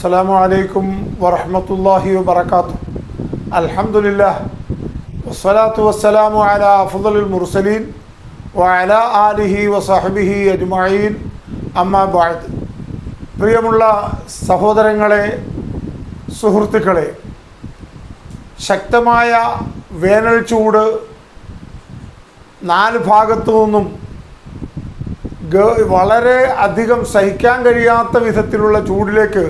അസ്സലാമു അലൈക്കും വറഹ്മത്തുള്ളാഹി വബറകാതുഹു. അൽഹംദുലില്ലാഹ് വസ്സലാത്തു വസ്സലാമു അലാ അഫ്ളലുൽ മുർസലീൻ വഅലാ ആലിഹി വസഹ്ബിഹി അജ്മഈൻ. അമ്മാ ബഅദ്. പ്രിയമുള്ള സഹോദരങ്ങളെ, സുഹൃത്തുക്കളെ, ശക്തമായ വേനൽ ചൂട് നാല് ഭാഗത്തു നിന്നും വളരെ അധികം സഹിക്കാൻ കഴിയാത്ത വിധത്തിലുള്ള ചൂടിലേക്ക്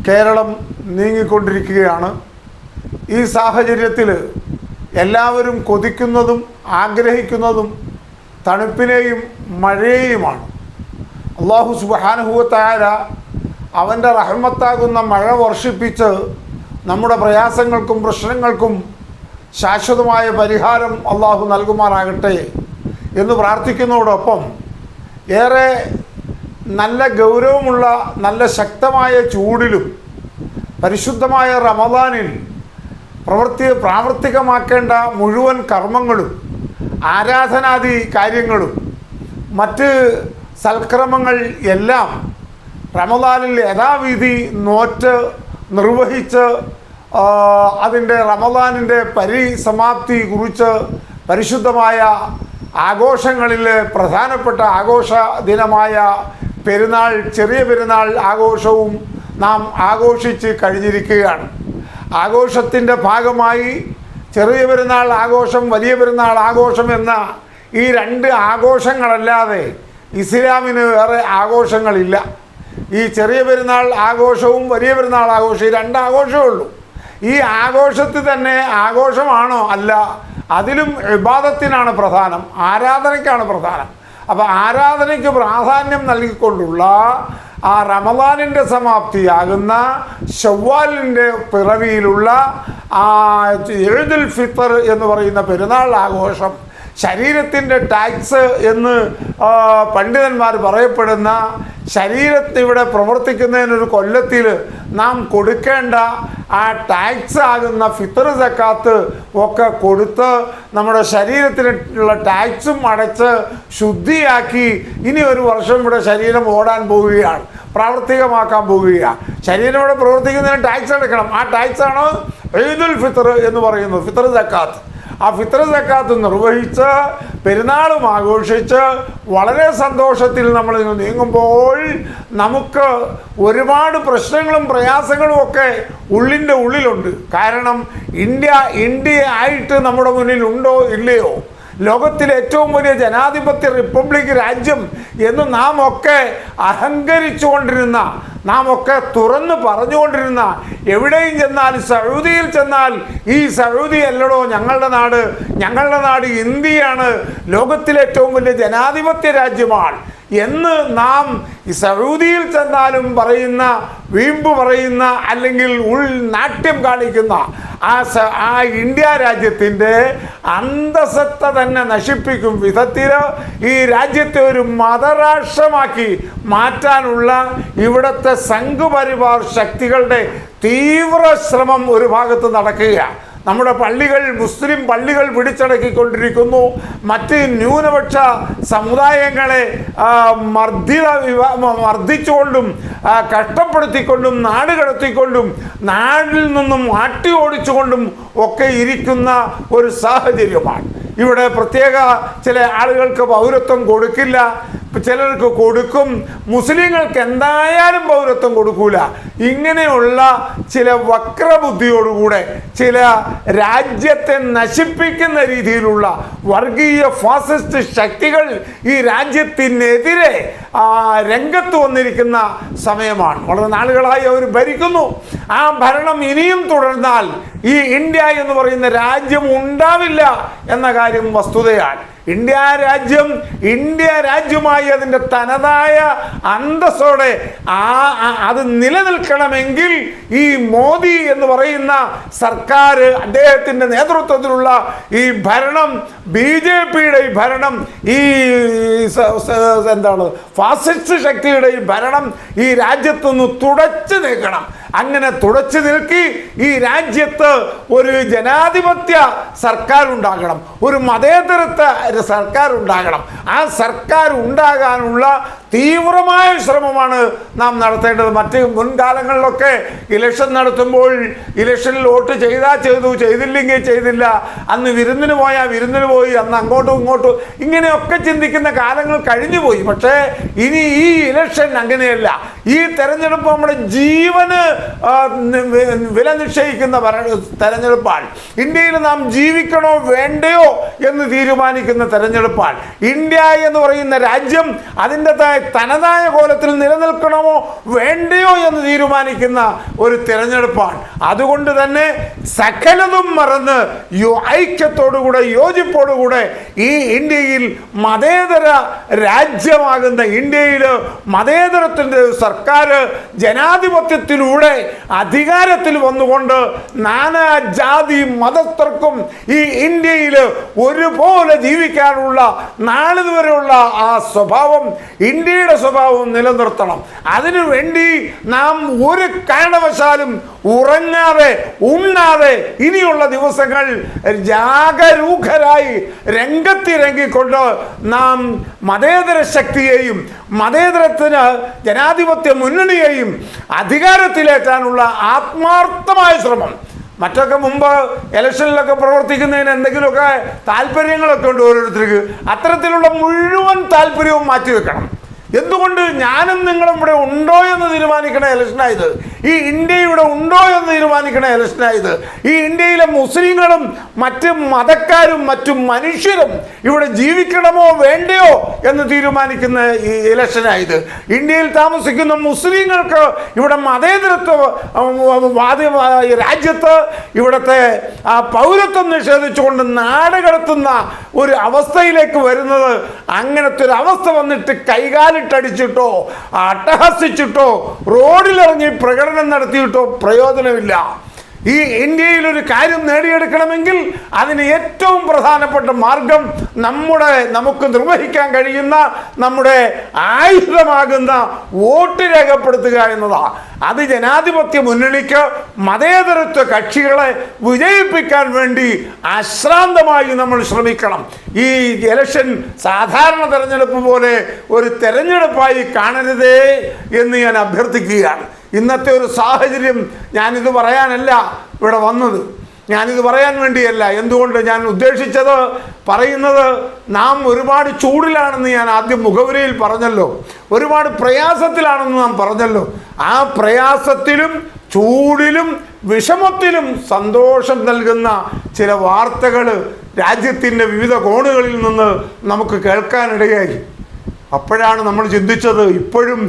കേരളം നീങ്ങിക്കൊണ്ടിരിക്കുകയാണ്. ഈ സാഹചര്യത്തിൽ എല്ലാവരും കൊതിക്കുന്നതും ആഗ്രഹിക്കുന്നതും തണുപ്പിനെയും മഴയെയുമാണ്. അല്ലാഹു സുബ്ഹാനഹു വ തആല അവൻ്റെ റഹ്മത്താകുന്ന മഴ വർഷിപ്പിച്ച് നമ്മുടെ പ്രയാസങ്ങൾക്കും പ്രശ്നങ്ങൾക്കും ശാശ്വതമായ പരിഹാരം അല്ലാഹു നൽകുമാറാകട്ടെ എന്ന് പ്രാർത്ഥിക്കുന്നതോടൊപ്പം ഏറെ നല്ല ഗൗരവമുള്ള നല്ല ശക്തമായ ചൂടിലും പരിശുദ്ധമായ റമദാനിൽ പ്രാവർത്തികമാക്കേണ്ട മുഴുവൻ കർമ്മങ്ങളും ആരാധനാദി കാര്യങ്ങളും മറ്റ് സൽക്രമങ്ങൾ എല്ലാം റമദാനിൽ യഥാവിധി നോറ്റ് നിർവഹിച്ച് അതിൻ്റെ റമദാനിൻ്റെ പരിസമാപ്തി കുറിച്ച് പരിശുദ്ധമായ ആഘോഷങ്ങളിലെ പ്രധാനപ്പെട്ട ആഘോഷ ദിനമായ പെരുന്നാൾ, ചെറിയ പെരുന്നാൾ ആഘോഷവും നാം ആഘോഷിച്ച് കഴിഞ്ഞിരിക്കുകയാണ്. ആഘോഷത്തിൻ്റെ ഭാഗമായി ചെറിയ പെരുന്നാൾ ആഘോഷം, വലിയ പെരുന്നാൾ ആഘോഷം എന്ന ഈ രണ്ട് ആഘോഷങ്ങളല്ലാതെ ഇസ്ലാമിന് വേറെ ആഘോഷങ്ങളില്ല. ഈ ചെറിയ പെരുന്നാൾ ആഘോഷവും വലിയ പെരുന്നാൾ ആഘോഷം, ഈ രണ്ട് ആഘോഷമേ ഉള്ളൂ. ഈ ആഘോഷത്തിൽ തന്നെ ആഘോഷമാണോ? അല്ല, അതിലും ഇബാദത്തിനാണ് പ്രധാനം, ആരാധനയ്ക്കാണ് പ്രധാനം. അപ്പോൾ ആരാധനയ്ക്ക് പ്രാധാന്യം നൽകിക്കൊണ്ടുള്ള ആ റമദാനിൻ്റെ സമാപ്തിയാകുന്ന ശവ്വാലിൻ്റെ പിറവിയിലുള്ള ആ ഈദുൽ ഫിത്തർ എന്ന് പറയുന്ന പെരുന്നാൾ ആഘോഷം, ശരീരത്തിൻ്റെ ടാക്സ് എന്ന് പണ്ഡിതന്മാർ പറയപ്പെടുന്ന ശരീരത്തിവിടെ പ്രവർത്തിക്കുന്നതിനൊരു കൊല്ലത്തിൽ നാം കൊടുക്കേണ്ട ആ ടാക്സ് ആകുന്ന ഫിത്തർ സക്കാത്ത് ഒക്കെ കൊടുത്ത് നമ്മുടെ ശരീരത്തിനുള്ള ടാക്സും അടച്ച് ശുദ്ധിയാക്കി ഇനി ഒരു വർഷം ഇവിടെ ശരീരം ഓടാൻ പോവുകയാണ്, പ്രാവർത്തികമാക്കാൻ പോവുകയാണ്. ശരീരം ഇവിടെ പ്രവർത്തിക്കുന്നതിന് ടാക്സ് അടക്കണം. ആ ടാക്സാണ് ഈദുൽ ഫിത്തർ എന്ന് പറയുന്നത്, ഫിത്തർ സക്കാത്ത്. ആ ഫിത്തർ സക്കാത്ത് നിർവഹിച്ച് പെരുന്നാളും ആഘോഷിച്ച് വളരെ സന്തോഷത്തിൽ നമ്മൾ നീങ്ങുമ്പോൾ നമുക്ക് ഒരുപാട് പ്രശ്നങ്ങളും പ്രയാസങ്ങളും ഒക്കെ ഉള്ളിൻ്റെ ഉള്ളിലുണ്ട്. കാരണം ഇന്ത്യ ആയിട്ട് നമ്മുടെ മുന്നിൽ ഉണ്ടോ ഇല്ലയോ? ലോകത്തിലെ ഏറ്റവും വലിയ ജനാധിപത്യ റിപ്പബ്ലിക് രാജ്യം എന്ന് നാം ഒക്കെ അഹങ്കരിച്ചുകൊണ്ടിരുന്ന, നാം ഒക്കെ തുറന്ന് പറഞ്ഞുകൊണ്ടിരുന്ന, എവിടെയും ചെന്നാൽ, സൗദിയിൽ ചെന്നാൽ ഈ സൗദി അല്ലടോ ഞങ്ങളുടെ നാട് ഇന്ത്യയാണ്, ലോകത്തിലെ ഏറ്റവും വലിയ ജനാധിപത്യ രാജ്യമാണ് എന്ന് നാം ഈ സൗദിയിൽ ചെന്നാലും പറയുന്ന, വീമ്പ് പറയുന്ന, അല്ലെങ്കിൽ നാട്യം കാണിക്കുന്ന ആ ഇന്ത്യ രാജ്യത്തിൻ്റെ അന്തസത്ത തന്നെ നശിപ്പിക്കും വിധത്തിൽ ഈ രാജ്യത്തെ ഒരു മതരാഷ്ട്രമാക്കി മാറ്റാനുള്ള ഇവിടുത്തെ സംഘപരിവാർ ശക്തികളുടെ തീവ്ര ശ്രമം ഒരു ഭാഗത്ത് നടക്കുകയാണ്. നമ്മുടെ പള്ളികൾ, മുസ്ലിം പള്ളികൾ പിടിച്ചടക്കിക്കൊണ്ടിരിക്കുന്നു. മറ്റ് ന്യൂനപക്ഷ സമുദായങ്ങളെ മർദ്ദിച്ചുകൊണ്ടും കഷ്ടപ്പെടുത്തിക്കൊണ്ടും നാട് കടത്തിക്കൊണ്ടും നാട്ടിൽ നിന്നും ആട്ടി ഓടിച്ചുകൊണ്ടും ഒക്കെ ഇരിക്കുന്ന ഒരു സാഹചര്യമാണ്. ഇവിടെ പ്രത്യേക ചില ആളുകൾക്ക് പൗരത്വം കൊടുക്കില്ല, ചിലർക്ക് കൊടുക്കും, മുസ്ലിങ്ങൾക്ക് എന്തായാലും പൗരത്വം കൊടുക്കൂല. ഇങ്ങനെയുള്ള ചില വക്രബുദ്ധിയോടുകൂടെ ചില രാജ്യത്തെ നശിപ്പിക്കുന്ന രീതിയിലുള്ള വർഗീയ ഫാസിസ്റ്റ് ശക്തികൾ ഈ രാജ്യത്തിനെതിരെ രംഗത്ത് വന്നിരിക്കുന്ന സമയമാണ്. വളരെ നാളുകളായി അവർ ഭരിക്കുന്നു. ആ ഭരണം ഇനിയും തുടർന്നാൽ ഈ ഇന്ത്യ എന്ന് പറയുന്ന രാജ്യം ഉണ്ടാവില്ല എന്ന കാര്യം വസ്തുതയാണ്. ഇന്ത്യ രാജ്യമായി അതിൻ്റെ തനതായ അന്തസ്സോടെ അത് നിലനിൽക്കണമെങ്കിൽ ഈ മോദി എന്ന് പറയുന്ന സർക്കാർ, അദ്ദേഹത്തിൻ്റെ നേതൃത്വത്തിലുള്ള ഈ ഭരണം, BJPയുടെ ഈ ഭരണം, ഈ ഫാസിസ്റ്റ് ശക്തിയുടെ ഈ ഭരണം ഈ രാജ്യത്തുനിന്ന് തുടച്ചു നീക്കണം. അങ്ങനെ തുടച്ചു നിൽക്കി ഈ രാജ്യത്ത് ഒരു ജനാധിപത്യ സർക്കാർ ഉണ്ടാകണം, ഒരു മതേതരത്വ സർക്കാർ ഉണ്ടാകണം. ആ സർക്കാർ ഉണ്ടാകാനുള്ള തീവ്രമായ ശ്രമമാണ് നാം നടത്തേണ്ടത്. മറ്റ് മുൻകാലങ്ങളിലൊക്കെ ഇലക്ഷൻ നടത്തുമ്പോൾ ഇലക്ഷനിൽ വോട്ട് ചെയ്താൽ ചെയ്തു, ചെയ്തില്ലെങ്കിൽ ചെയ്തില്ല, അന്ന് വിരുന്നിന് പോയാൽ വിരുന്നിന് പോയി, അന്ന് അങ്ങോട്ടും ഇങ്ങോട്ടും ഇങ്ങനെയൊക്കെ ചിന്തിക്കുന്ന കാലങ്ങൾ കഴിഞ്ഞുപോയി. പക്ഷേ ഇനി ഈ ഇലക്ഷൻ അങ്ങനെയല്ല. ഈ തെരഞ്ഞെടുപ്പ് നമ്മുടെ ജീവന് വില നിശ്ചയിക്കുന്ന തെരഞ്ഞെടുപ്പാണ്. ഇന്ത്യയിൽ നാം ജീവിക്കണോ വേണ്ടയോ എന്ന് തീരുമാനിക്കുന്ന തെരഞ്ഞെടുപ്പാണ്. ഇന്ത്യ എന്ന് പറയുന്ന രാജ്യം അതിൻ്റെ തനതായ കോലത്തിൽ നിലനിൽക്കണമോ വേണ്ടയോ എന്ന് തീരുമാനിക്കുന്ന ഒരു തിരഞ്ഞെടുപ്പാണ്. അതുകൊണ്ട് തന്നെ സകലതും മറന്ന് ഐക്യത്തോടുകൂടെ യോജിപ്പോടുകൂടെ ഈ ഇന്ത്യയിൽ മതേതര രാജ്യമാകുന്ന ഇന്ത്യയിൽ മതേതരത്തിൻ്റെ സർക്കാർ ജനാധിപത്യത്തിലൂടെ അധികാരത്തിൽ വന്നുകൊണ്ട് നാനാജാതി മതസ്ഥർക്കും ഈ ഇന്ത്യയിൽ ഒരുപോലെ ജീവിക്കാനുള്ള നാളിതുവരെയുള്ള ആ സ്വഭാവം, ഇന്ത്യയുടെ സ്വഭാവം നിലനിർത്തണം. അതിനുവേണ്ടി നാം ഒരു കാരണവശാലും ഉറങ്ങാതെ ഉണ്ണാതെ ഇനിയുള്ള ദിവസങ്ങൾ ജാഗരൂകരായി രംഗത്തിറങ്ങിക്കൊണ്ട് നാം മതേതര ശക്തിയെയും മതേതരത്തിന് ജനാധിപത്യ മുന്നണിയെയും അധികാരത്തിലേറ്റാനുള്ള ആത്മാർത്ഥമായ ശ്രമം. മറ്റൊക്കെ മുമ്പ് ഇലക്ഷനിലൊക്കെ പ്രവർത്തിക്കുന്നതിന് എന്തെങ്കിലുമൊക്കെ താല്പര്യങ്ങളൊക്കെ ഉണ്ട് ഓരോരുത്തർക്ക്. അത്തരത്തിലുള്ള മുഴുവൻ താല്പര്യവും മാറ്റിവെക്കണം. എന്തുകൊണ്ട്? ഞാനും നിങ്ങളും ഇവിടെ ഉണ്ടോ എന്ന് തീരുമാനിക്കണ ഇലക്ഷനായത്. ഈ ഇന്ത്യ ഇവിടെ ഉണ്ടോ എന്ന് തീരുമാനിക്കണ ഇലക്ഷനായത്. ഈ ഇന്ത്യയിലെ മുസ്ലിങ്ങളും മറ്റ് മതക്കാരും മറ്റു മനുഷ്യരും ഇവിടെ ജീവിക്കണമോ വേണ്ടയോ എന്ന് തീരുമാനിക്കുന്ന ഈ ഇലക്ഷനായത്. ഇന്ത്യയിൽ താമസിക്കുന്ന മുസ്ലിങ്ങൾക്ക് ഇവിടെ മതേതരത്വ രാജ്യത്ത് ഇവിടുത്തെ പൗരത്വം നിഷേധിച്ചുകൊണ്ട് നാട് കടത്തുന്ന ഒരു അവസ്ഥയിലേക്ക് വരുന്നത്, അങ്ങനത്തെ ഒരു അവസ്ഥ വന്നിട്ട് കൈകാലിട്ടടിച്ചിട്ടോ അട്ടഹസിച്ചിട്ടോ റോഡിലിറങ്ങി പ്രകടനം നടത്തിയിട്ടോ പ്രയോജനമില്ല. ഈ ഇന്ത്യയിൽ ഒരു കാര്യം നേടിയെടുക്കണമെങ്കിൽ അതിന് ഏറ്റവും പ്രധാനപ്പെട്ട മാർഗം നമുക്ക് നിർവഹിക്കാൻ കഴിയുന്ന നമ്മുടെ ആയുധമാകുന്ന വോട്ട് രേഖപ്പെടുത്തുക എന്നതാണ്. അത് ജനാധിപത്യ മുന്നണിക്ക് മതേതരത്വ കക്ഷികളെ വിജയിപ്പിക്കാൻ വേണ്ടി അശ്രാന്തമായി നമ്മൾ ശ്രമിക്കണം. ഈ ഇലക്ഷൻ സാധാരണ തെരഞ്ഞെടുപ്പ് പോലെ ഒരു തെരഞ്ഞെടുപ്പായി കാണരുതേ എന്ന് ഞാൻ അഭ്യർത്ഥിക്കുകയാണ്. ഇന്നത്തെ ഒരു സാഹചര്യം ഞാനിത് പറയാനല്ല ഇവിടെ വന്നത്, ഞാനിത് പറയാൻ വേണ്ടിയല്ല. എന്തുകൊണ്ട് ഞാൻ ഉദ്ദേശിച്ചത് പറയുന്നത്, നാം ഒരുപാട് ചൂടിലാണെന്ന് ഞാൻ ആദ്യം മുഖവുരയിൽ പറഞ്ഞല്ലോ, ഒരുപാട് പ്രയാസത്തിലാണെന്ന് നാം പറഞ്ഞല്ലോ. ആ പ്രയാസത്തിലും ചൂടിലും വിഷമത്തിലും സന്തോഷം നൽകുന്ന ചില വാർത്തകൾ രാജ്യത്തിൻ്റെ വിവിധ കോണുകളിൽ നിന്ന് നമുക്ക് കേൾക്കാനിടയായി. അപ്പോഴാണ് നമ്മൾ ചിന്തിച്ചത്, ഇപ്പോഴും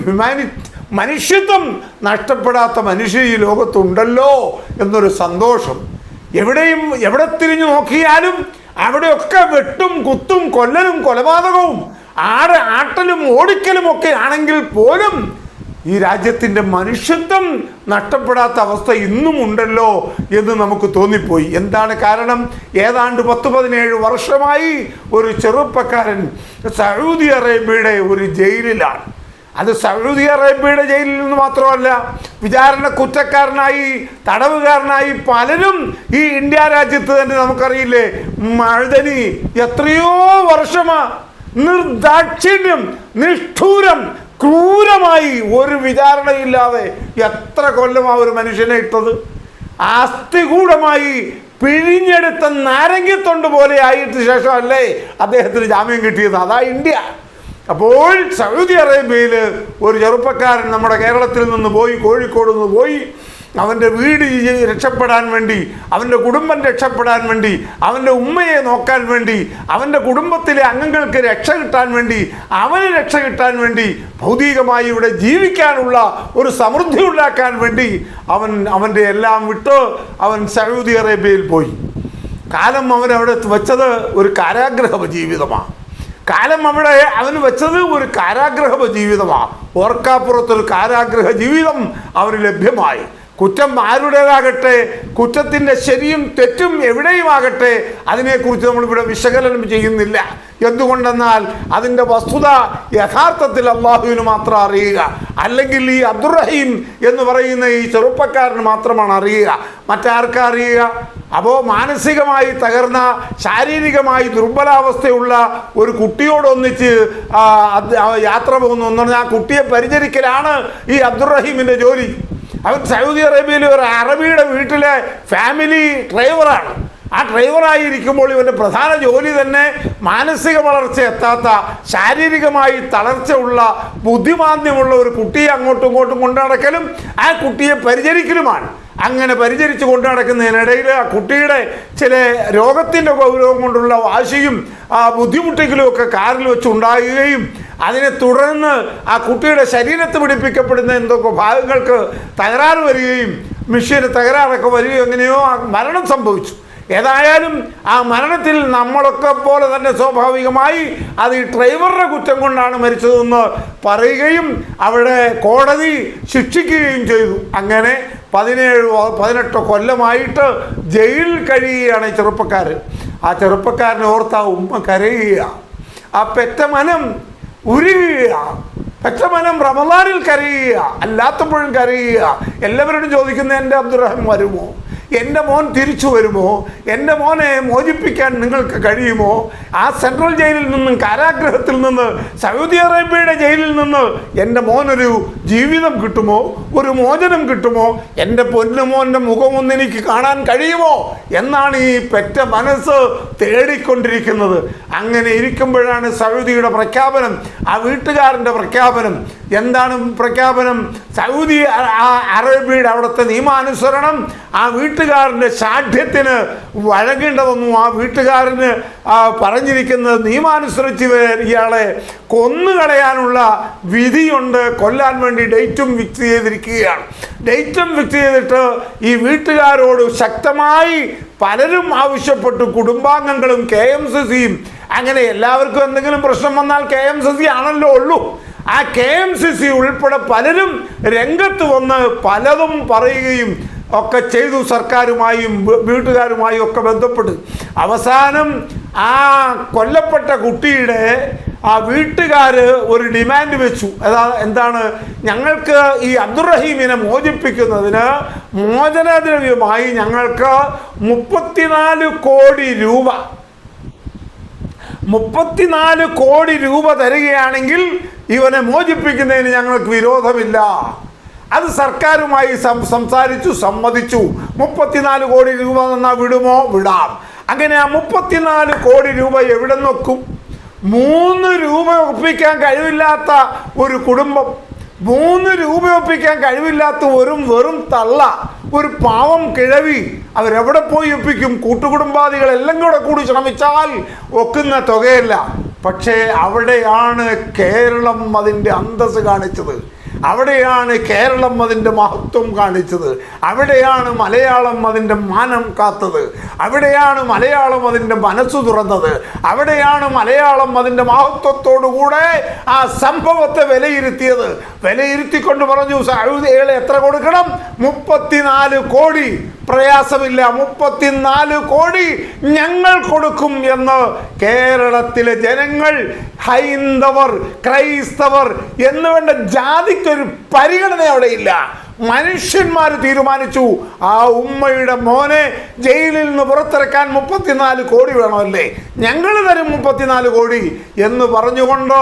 മനുഷ്യത്വം നഷ്ടപ്പെടാത്ത മനുഷ്യർ ഈ ലോകത്തുണ്ടല്ലോ എന്നൊരു സന്തോഷം. എവിടെ തിരിഞ്ഞു നോക്കിയാലും അവിടെയൊക്കെ വെട്ടും കുത്തും കൊല്ലലും കൊലപാതകവും ആട്ടലും ഓടിക്കലും ഒക്കെ ആണെങ്കിൽ പോലും ഈ രാജ്യത്തിൻ്റെ മനുഷ്യത്വം നഷ്ടപ്പെടാത്ത അവസ്ഥ ഇന്നും ഉണ്ടല്ലോ എന്ന് നമുക്ക് തോന്നിപ്പോയി. എന്താണ് കാരണം? ഏതാണ്ട് 10-17 വർഷമായി ഒരു ചെറുപ്പക്കാരൻ സൗദി അറേബ്യയുടെ ഒരു ജയിലിലാണ്. അത് സൗദി അറേബ്യയുടെ ജയിലിൽ നിന്ന് മാത്രമല്ല, വിചാരണ കുറ്റക്കാരനായി തടവുകാരനായി പലരും ഈ ഇന്ത്യ രാജ്യത്ത് തന്നെ നമുക്കറിയില്ലേ, മഴുതനി എത്രയോ വർഷമാ നിർദാക്ഷിണ്യം നിഷ്ഠൂരം ക്രൂരമായി ഒരു വിചാരണയില്ലാതെ എത്ര കൊല്ലമാ ഒരു മനുഷ്യനെ ഇട്ടത്. ആസ്തികൂടമായി പിഴിഞ്ഞെടുത്ത നാരങ്ങത്തൊണ്ട് പോലെ ആയിട്ട് ശേഷമല്ലേ അദ്ദേഹത്തിന് ജാമ്യം കിട്ടിയത്. അതാ ഇന്ത്യ. അപ്പോൾ സൗദി അറേബ്യയിൽ ഒരു ചെറുപ്പക്കാരൻ നമ്മുടെ കേരളത്തിൽ നിന്ന് പോയി, കോഴിക്കോട് നിന്ന് പോയി, അവൻ്റെ വീട് രക്ഷപ്പെടാൻ വേണ്ടി, അവൻ്റെ കുടുംബം രക്ഷപ്പെടാൻ വേണ്ടി, അവൻ്റെ ഉമ്മയെ നോക്കാൻ വേണ്ടി, അവൻ്റെ കുടുംബത്തിലെ അംഗങ്ങൾക്ക് രക്ഷ കിട്ടാൻ വേണ്ടി, അവന് രക്ഷ കിട്ടാൻ വേണ്ടി, ഭൗതികമായി ഇവിടെ ജീവിക്കാനുള്ള ഒരു സമൃദ്ധി ഉണ്ടാക്കാൻ വേണ്ടി അവൻ്റെ എല്ലാം വിട്ട് അവൻ സൗദി അറേബ്യയിൽ പോയി. കാലം അവനവിടെ വെച്ചത് ഒരു കാരാഗ്രഹ ജീവിതമാണ്. കാലം അവിടെ അവന് വെച്ചത് ഒരു കാരാഗ്രഹ ജീവിതമാണ്. ഓർക്കാപ്പുറത്തൊരു കാരാഗ്രഹ ജീവിതം അവന് ലഭ്യമായി. കുറ്റം ആരുടേതാകട്ടെ, കുറ്റത്തിൻ്റെ ശരിയും തെറ്റും എവിടെയുമാകട്ടെ, അതിനെക്കുറിച്ച് നമ്മളിവിടെ വിശകലനം ചെയ്യുന്നില്ല. എന്തുകൊണ്ടെന്നാൽ അതിൻ്റെ വസ്തുത യഥാർത്ഥത്തിൽ അള്ളാഹുവിന് മാത്രം അറിയുക, അല്ലെങ്കിൽ ഈ അബ്ദുറഹീം എന്ന് പറയുന്ന ഈ ചെറുപ്പക്കാരന് മാത്രമാണ് അറിയുക, മറ്റാർക്കാ അറിയുക? അപ്പോൾ മാനസികമായി തകർന്ന, ശാരീരികമായി ദുർബലാവസ്ഥയുള്ള ഒരു കുട്ടിയോടൊന്നിച്ച് യാത്ര പോകുന്നു എന്ന് പറഞ്ഞാൽ ആ കുട്ടിയെ പരിചരിക്കലാണ് ഈ അബ്ദുറഹീമിൻ്റെ ജോലി. അവൻ സൗദി അറേബ്യയിലെ ഒരു അറബിയുടെ വീട്ടിലെ ഫാമിലി ഡ്രൈവറാണ്. ആ ഡ്രൈവറായിരിക്കുമ്പോൾ ഇവൻ്റെ പ്രധാന ജോലി തന്നെ മാനസിക വളർച്ച എത്താത്ത, ശാരീരികമായി തളർച്ച ഉള്ള, ബുദ്ധിമാന്ദ്യമുള്ള ഒരു കുട്ടിയെ അങ്ങോട്ടും ഇങ്ങോട്ടും കൊണ്ടു നടക്കലും ആ കുട്ടിയെ പരിചരിക്കലുമാണ്. അങ്ങനെ പരിചരിച്ച് കൊണ്ടു നടക്കുന്നതിനിടയിൽ ആ കുട്ടിയുടെ ചില രോഗത്തിൻ്റെ ഗൗരവം കൊണ്ടുള്ള വാശിയും ബുദ്ധിമുട്ടിക്കലും ഒക്കെ കാറിൽ വെച്ചുണ്ടാകുകയും അതിനെ തുടർന്ന് ആ കുട്ടിയുടെ ശരീരത്ത് പിടിപ്പിക്കപ്പെടുന്ന എന്തൊക്കെ ഭാഗങ്ങൾക്ക് തകരാറ് വരികയും മെഷീന് തകരാറൊക്കെ വരികയും എങ്ങനെയോ മരണം സംഭവിച്ചു. ഏതായാലും ആ മരണത്തിൽ നമ്മളൊക്കെ പോലെ തന്നെ സ്വാഭാവികമായി അത് ഈ ഡ്രൈവറുടെ കുറ്റം കൊണ്ടാണ് മരിച്ചതെന്ന് പറയുകയും അവിടെ കോടതി ശിക്ഷിക്കുകയും ചെയ്തു. അങ്ങനെ 17-18 കൊല്ലമായിട്ട് ജയിലിൽ കഴിയുകയാണ് ഈ ചെറുപ്പക്കാരൻ. ആ ചെറുപ്പക്കാരനെ ഓർത്താ ഉമ്മ കരയുക, ആ പെറ്റ മനം ഉരുകുക, പെറ്റ മനം റമദാനിൽ കരയുക, അല്ലാത്തപ്പോഴും കരയുക. എല്ലാവരോടും ചോദിക്കുന്ന എൻ്റെ അബ്ദുറഹീം വരുമോ, എൻ്റെ മോൻ തിരിച്ചു വരുമോ, എൻ്റെ മോനെ മോചിപ്പിക്കാൻ നിങ്ങൾക്ക് കഴിയുമോ, ആ സെൻട്രൽ ജയിലിൽ നിന്നും, കാരാഗ്രഹത്തിൽ നിന്ന്, സൗദി അറേബ്യയുടെ ജയിലിൽ നിന്ന് എൻ്റെ മോനൊരു ജീവിതം കിട്ടുമോ, ഒരു മോചനം കിട്ടുമോ, എൻ്റെ പൊന്നുമോൻ്റെ മുഖമൊന്ന് എനിക്ക് കാണാൻ കഴിയുമോ എന്നാണ് ഈ പെറ്റ മനസ്സ് തേടിക്കൊണ്ടിരിക്കുന്നത്. അങ്ങനെ ഇരിക്കുമ്പോഴാണ് സൗദിയുടെ പ്രഖ്യാപനം, ആ വീട്ടുകാരൻ്റെ പ്രഖ്യാപനം. എന്താണ് പ്രഖ്യാപനം? സൗദി അറേബ്യയുടെ അവിടുത്തെ നിയമാനുസരണം ആ വീട്ടുകാരൻ്റെ ശാഠ്യത്തിന് വഴങ്ങേണ്ടതൊന്നും ആ വീട്ടുകാരന് പറഞ്ഞിരിക്കുന്നത് നിയമാനുസരിച്ച് ഇയാളെ കൊന്നുകളയാനുള്ള വിധിയുണ്ട്. കൊല്ലാൻ വേണ്ടി ഡേറ്റും ഫിക്സ് ചെയ്തിരിക്കുകയാണ്. ഡേറ്റും ഫിക്സ് ചെയ്തിട്ട് ഈ വീട്ടുകാരോട് ശക്തമായി പലരും ആവശ്യപ്പെട്ടു. കുടുംബാംഗങ്ങളും KMCCയും. അങ്ങനെ എല്ലാവർക്കും എന്തെങ്കിലും പ്രശ്നം വന്നാൽ KMCC ആണല്ലോ ഉള്ളൂ. ആ KMCC ഉൾപ്പെടെ പലരും രംഗത്ത് വന്ന് പലതും പറയുകയും ഒക്കെ ചെയ്തു. സർക്കാരുമായും വീട്ടുകാരുമായും ഒക്കെ ബന്ധപ്പെട്ട് അവസാനം ആ കൊല്ലപ്പെട്ട കുട്ടിയുടെ ആ വീട്ടുകാർ ഒരു ഡിമാൻഡ് വെച്ചു. എന്താണ്? ഞങ്ങൾക്ക് ഈ അബ്ദുറഹീമിനെ മോചിപ്പിക്കുന്നതിന് മോചനദ്രവ്യമായി ഞങ്ങൾക്ക് 34 കോടി രൂപ 34 കോടി രൂപ തരികയാണെങ്കിൽ ഇവനെ മോചിപ്പിക്കുന്നതിന് ഞങ്ങൾക്ക് വിരോധമില്ല. അത് സർക്കാരുമായി സംസാരിച്ചു, സമ്മതിച്ചു. 34 കോടി രൂപ തന്നാൽ വിടുമോ? വിടാം. അങ്ങനെ ആ 34 കോടി രൂപ എവിടെ നോക്കും? 3 രൂപ ഒപ്പിക്കാൻ കഴിവില്ലാത്ത ഒരു കുടുംബം, 3 രൂപ ഒപ്പിക്കാൻ കഴിവില്ലാത്ത വെറും തള്ള, ഒരു പാവം കിഴവി, അവരെവിടെ പോയി ഒപ്പിക്കും? കൂട്ടുകുടുംബാദികളെല്ലാം കൂടി ശ്രമിച്ചാൽ ഒക്കുന്ന തുകയല്ല. പക്ഷേ അവിടെയാണ് കേരളം അതിൻ്റെ അന്തസ്സ് കാണിച്ചത്. അവിടെയാണ് കേരളം അതിൻ്റെ മഹത്വം കാണിച്ചത്. അവിടെയാണ് മലയാളം അതിൻ്റെ മാനം കാത്തത്. അവിടെയാണ് മലയാളം അതിൻ്റെ മനസ്സ് തുറന്നത്. അവിടെയാണ് മലയാളം അതിൻ്റെ മഹത്വത്തോടുകൂടെ ആ സംഭവത്തെ വിലയിരുത്തിയത്. വിലയിരുത്തിക്കൊണ്ട് പറഞ്ഞു, സൗദികളെ എത്ര കൊടുക്കണം? 34 കോടി. പ്രയാസമില്ല, 34 കോടി ഞങ്ങൾ കൊടുക്കും എന്ന് കേരളത്തിലെ ജനങ്ങൾ, ഹൈന്ദവർ, ക്രൈസ്തവർ എന്ന് വേണ്ട ജാതിക്കൊരു പരിഗണന അവിടെയില്ല. മനുഷ്യന്മാർ തീരുമാനിച്ചു, ആ ഉമ്മയുടെ മോനെ ജയിലിൽ നിന്ന് പുറത്തിറക്കാൻ 34 കോടി വേണമല്ലേ, ഞങ്ങൾ തരും 34 കോടി എന്ന് പറഞ്ഞുകൊണ്ട്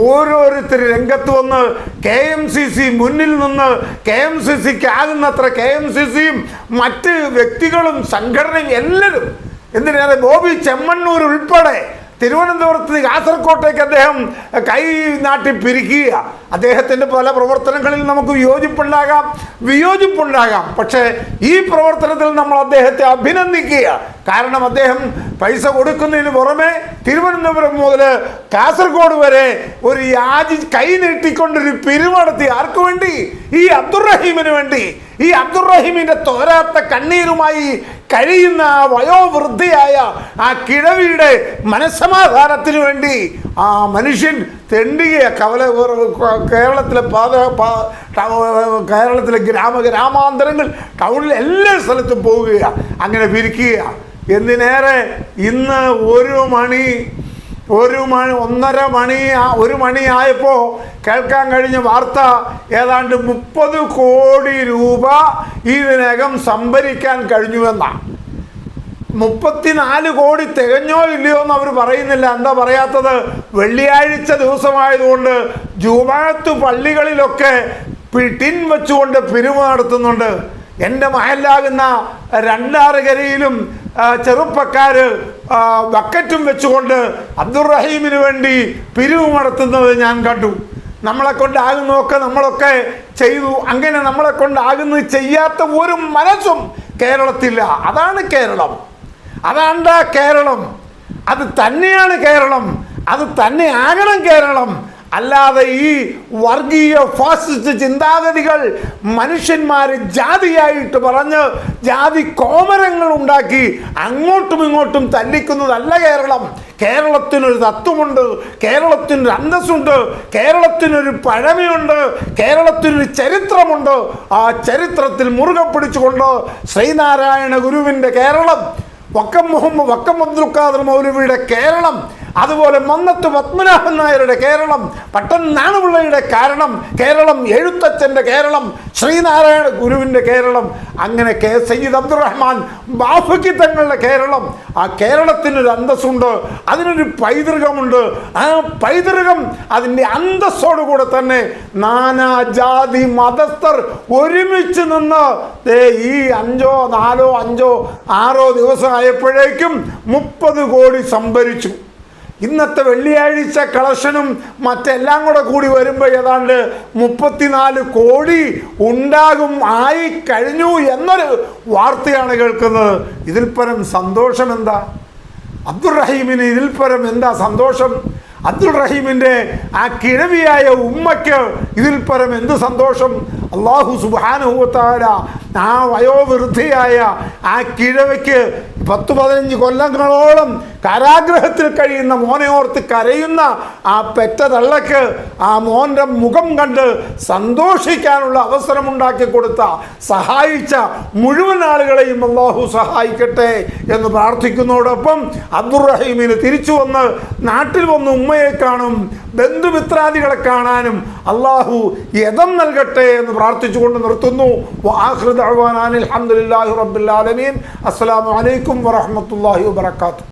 ഓരോരുത്തർ രംഗത്ത് വന്ന് KMCC മുന്നിൽ നിന്ന് KMCCക്ക് ആകുന്നത്ര KMCCയും മറ്റ് വ്യക്തികളും സംഘടനയും എല്ലാവരും, എന്തിനേറെ ബോബി ചെമ്മണ്ണൂർ ഉൾപ്പെടെ തിരുവനന്തപുരത്ത് കാസർകോട്ടേക്ക് അദ്ദേഹം കൈ നാട്ടി പിരിക്കുക. അദ്ദേഹത്തിൻ്റെ പല പ്രവർത്തനങ്ങളിൽ നമുക്ക് വിയോജിപ്പുണ്ടാകാം. പക്ഷേ ഈ പ്രവർത്തനത്തിൽ നമ്മൾ അദ്ദേഹത്തെ അഭിനന്ദിക്കുക. കാരണം അദ്ദേഹം പൈസ കൊടുക്കുന്നതിന് പുറമെ തിരുവനന്തപുരം മുതൽ കാസർഗോഡ് വരെ ഒരു കൈ നീട്ടിക്കൊണ്ടൊരു പിരിവടത്തി. ആർക്കു വേണ്ടി? ഈ അബ്ദുറഹീമിന് വേണ്ടി. ഈ അബ്ദുറഹീമിൻ്റെ തോരാത്ത കണ്ണീരുമായി കഴിയുന്ന ആ വയോവൃദ്ധിയായ ആ കിഴവിയുടെ മനസ്സമാധാനത്തിനു വേണ്ടി ആ മനുഷ്യൻ തെണ്ടുകയാണ്. കേരളത്തിലെ ഗ്രാമാന്തരങ്ങൾ, ടൗണിൽ എല്ലാ സ്ഥലത്തും പോവുകയാണ്, അങ്ങനെ പിരിക്കുകയാണ്. എന്തിനേറെ ഇന്ന് 1 മണി ഒരു മണിയായപ്പോൾ കേൾക്കാൻ കഴിഞ്ഞ വാർത്ത ഏതാണ്ട് 30 കോടി രൂപ ഇതിനകം സംഭരിക്കാൻ കഴിഞ്ഞുവെന്നാണ്. 34 കോടി തികഞ്ഞോ ഇല്ലയോ എന്ന് അവർ പറയുന്നില്ല. എന്താ പറയാത്തത്? വെള്ളിയാഴ്ച ദിവസമായതുകൊണ്ട് ജുമാഅത്ത് പള്ളികളിലൊക്കെ ടിൻ വെച്ചുകൊണ്ട് പിരിവ് നടത്തുന്നുണ്ട്. എൻ്റെ മഹല്ലാകുന്ന രണ്ടാറുകരയിലും ചെറുപ്പക്കാർ ബക്കറ്റും വെച്ചുകൊണ്ട് അബ്ദുറഹീമിന് വേണ്ടി പിരിവ് നടത്തുന്നത് ഞാൻ കണ്ടു. നമ്മളെ കൊണ്ടാകുന്നതൊക്കെ നമ്മളൊക്കെ ചെയ്തു. അങ്ങനെ നമ്മളെ കൊണ്ടാകുന്നത് ചെയ്യാത്ത ഒരു മനസ്സും കേരളത്തില്ല. അതാണ് കേരളം, അതാണ്ടാ കേരളം, അത് തന്നെയാണ് കേരളം, അത് തന്നെ ആകണം കേരളം. അല്ലാതെ ഈ വർഗീയ ഫാസിസ്റ്റ് ചിന്താഗതികൾ മനുഷ്യന്മാർ ജാതിയായിട്ട് പറഞ്ഞ് ജാതി കോമരങ്ങൾ ഉണ്ടാക്കി അങ്ങോട്ടും ഇങ്ങോട്ടും തല്ലിക്കുന്നതല്ല കേരളം. കേരളത്തിനൊരു തത്വമുണ്ട്, കേരളത്തിനൊരു അന്തസ്സുണ്ട്, കേരളത്തിനൊരു പഴമയുണ്ട്, കേരളത്തിനൊരു ചരിത്രമുണ്ട്. ആ ചരിത്രത്തിൽ മുറുകെ പിടിച്ചുകൊണ്ട് ശ്രീനാരായണ ഗുരുവിൻ്റെ കേരളം, വക്കം അബ്ദുൽ ഖാദർ മൗലവിയുടെ കേരളം, അതുപോലെ മന്നത്ത് പത്മനാഭൻ നായരുടെ കേരളം, പട്ടൻ നാണുപിള്ളയുടെ കേരളം, എഴുത്തച്ഛൻ്റെ കേരളം, ശ്രീനാരായണ ഗുരുവിൻ്റെ കേരളം, അങ്ങനെ സയ്യിദ് അബ്ദുറഹ്മാൻ ബാഫക്കി തങ്ങളുടെ കേരളം. ആ കേരളത്തിനൊരു അന്തസ്സുണ്ട്, അതിനൊരു പൈതൃകമുണ്ട്. ആ പൈതൃകം അതിൻ്റെ അന്തസ്സോടുകൂടെ തന്നെ നാനാജാതി മതസ്ഥർ ഒരുമിച്ച് നിന്ന് ഈ 5 ദിവസമായപ്പോഴേക്കും 30 കോടി സംഭരിച്ചു. ഇന്നത്തെ വെള്ളിയാഴ്ച കളക്ഷനും മറ്റെല്ലാം കൂടി വരുമ്പോൾ ഏതാണ്ട് 34 കോടി ആയി കഴിഞ്ഞു എന്നൊരു വാർത്തയാണ് കേൾക്കുന്നത്. ഇതിൽ പരം സന്തോഷം എന്താ? അബ്ദുറഹീമിന് ഇതിൽ പരം എന്താ സന്തോഷം? അബ്ദുറഹീമിൻ്റെ ആ കിഴവിയായ ഉമ്മയ്ക്ക് ഇതിൽ പരം എന്ത് സന്തോഷം? അല്ലാഹു സുബ്ഹാനഹു വ തആല ആ വയോവൃദ്ധയായ ആ കിഴവയ്ക്ക് 10-15 കൊല്ലങ്ങളോളം കാരാഗ്രഹത്തിൽ കഴിയുന്ന മോനെ ഓർത്ത് കരയുന്ന ആ പെറ്റ തള്ളക്ക് ആ മോൻ്റെ മുഖം കണ്ട് സന്തോഷിക്കാനുള്ള അവസരമുണ്ടാക്കി കൊടുത്ത സഹായിച്ച മുഴുവൻ ആളുകളെയും അല്ലാഹു സഹായിക്കട്ടെ എന്ന് പ്രാർത്ഥിക്കുന്നതോടൊപ്പം അബ്ദുറഹീമിന് തിരിച്ചു വന്ന് നാട്ടിൽ വന്ന് ഉമ്മയെ കാണും, ബന്ധുമിത്രാദികളെ കാണാനും അല്ലാഹു യദം നൽകട്ടെ എന്ന് പ്രാർത്ഥിച്ചുകൊണ്ട് നിർത്തുന്നു. വആഖിറു ദഅ്വാനാ അൽഹംദുലില്ലാഹി റബ്ബിൽ ആലമീൻ. അസ്സലാമു അലൈക്കും വറഹ്മത്തുള്ളാഹി വബറകാതുഹു.